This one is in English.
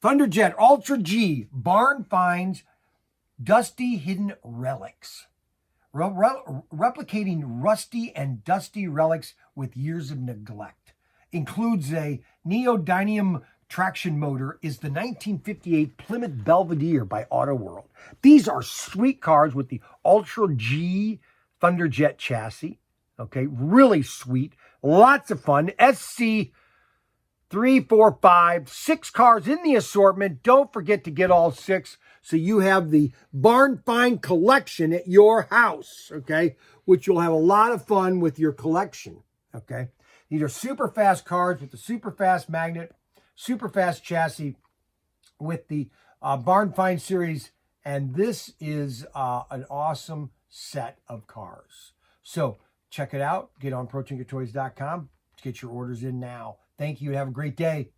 Thunderjet Ultra G Barn Finds Dusty Hidden Relics. Replicating rusty and dusty relics with years of neglect. Includes a neodymium traction motor, is the 1958 Plymouth Belvedere by Auto World. These are sweet cars with the Ultra G Thunderjet chassis. Okay, really sweet. Lots of fun. Sc345, 6 cars in the assortment. Don't forget to get all 6 so you have the Barn Find collection at your house, okay, which you'll have a lot of fun with your collection, okay. These are super fast cars with the super fast magnet, super fast chassis with the Barn Find series, and this is an awesome set of cars. So check it out. Get on ProTinkerToys.com to get your orders in now. Thank you and have a great day.